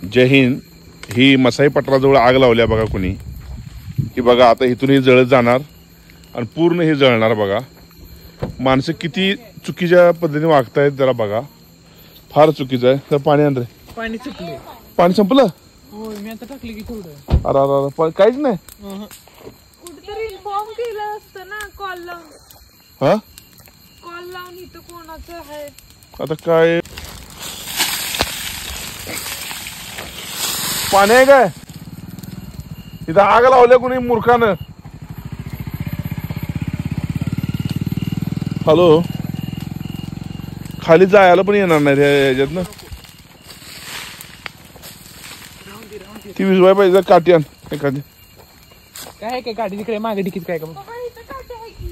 जय हिंद. ही मसाई पठाराजवळ आग लावल्या बघा कोणी. ही बघा आता इथून ही जळत जाणार आणि पूर्ण हे जळणार बघा. माणसं किती चुकीच्या पद्धतीने वागतायत जरा बघा. फार चुकीचं आहे. तर पाणी आण रे. पाणी संपले. पाणी संपलं. होय मी आता टाकले की थोडं. अरे अरे अरे काहीच नाही. कुठेतरी इन्फॉर्म केलं असतं ना कॉल लावून. हा कॉल लावून इथं कोणाचं आहे. आता काय पाणी आहे काय इथं आग लावल्या कोणी मूर्खानं. हॅलो खाली जायला पण येणार नाही ह्याच्यातनं. ती विजवाय पाहिजे काठी आण एखादी. काय काय गाडी तिकडे मागे डिकीत काय का बाबा इथं काटे आहे की.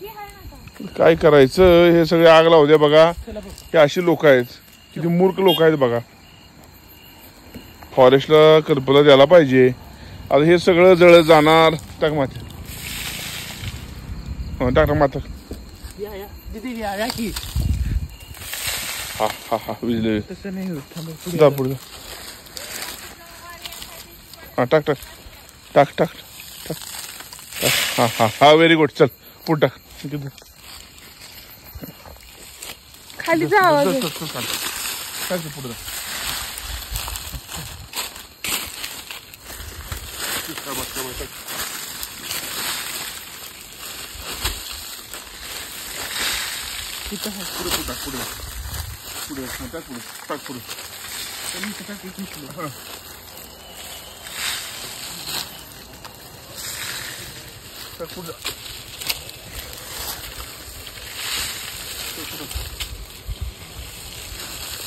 हे आहे ना का? काय करायचं. हे सगळे आग लावू द्या बघा. हे अशी लोक आहेत किती मूर्ख लोक आहेत बघा. फॉरेस्टला कल्पना द्यायला पाहिजे. आता हे सगळं जळ जाणार. टाक माती. टाक माता. या की हा हा हा विजले. तसं नाही होत. थांबा जा पुढे. हा टाक टाक टाक टाक टाक. हा हा हा व्हेरी गुड. चल पुढे टाक. खाली जावं. पुढे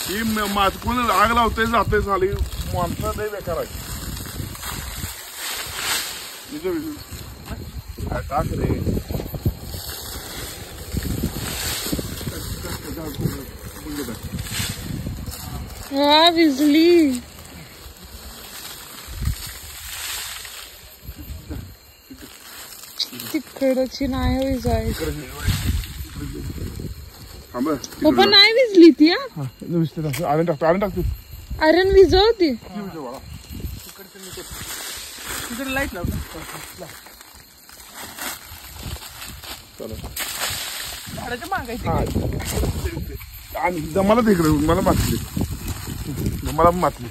ही कोण आग लावते जाते झाली. माणसं नाही बेकार आहे. टाक रे. हा विजली. तिकडची नाही विजाय. पप्पा नाही विजली ती. आरण टाकतो आरण टाकतो. अरण विजवती. तिकडे लाईट लाव. झाडाच्या मागायची आणि मला तिकडे मला मातली. मला मातली.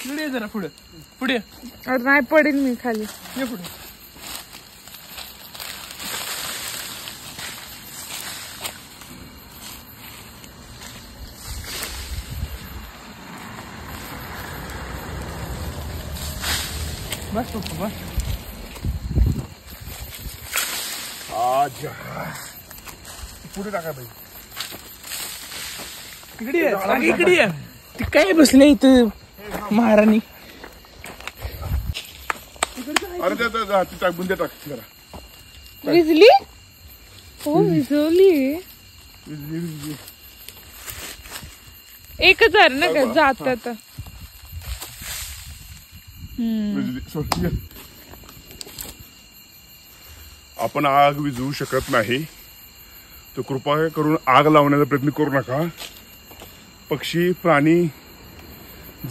पुढे जरा पुढे पुढे. अरे नाही पडेल मी खाली. ये पुढे. बस पप्पा बस. पुढे टाका पाहिजे. इकडे इकडे ती काय बसले इथं महाराणी. अरे टाक बुंदे टाक जरा. विजली. हो विजवली. एकच आहे ना का जात. आपण आग विझवू शकत नाही तर कृपा करून आग लावण्याचा प्रयत्न करू नका. पक्षी प्राणी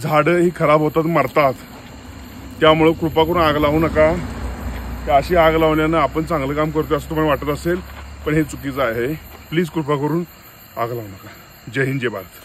झाडं ही खराब होतात मरतात. त्यामुळे कृपा करून आग लावू नका. अशी आग लावण्यानं आपण चांगलं काम करतो असं तुम्हाला वाटत असेल पण हे चुकीचं आहे. प्लीज कृपा करून आग लावू नका. जय हिंद जय भारत.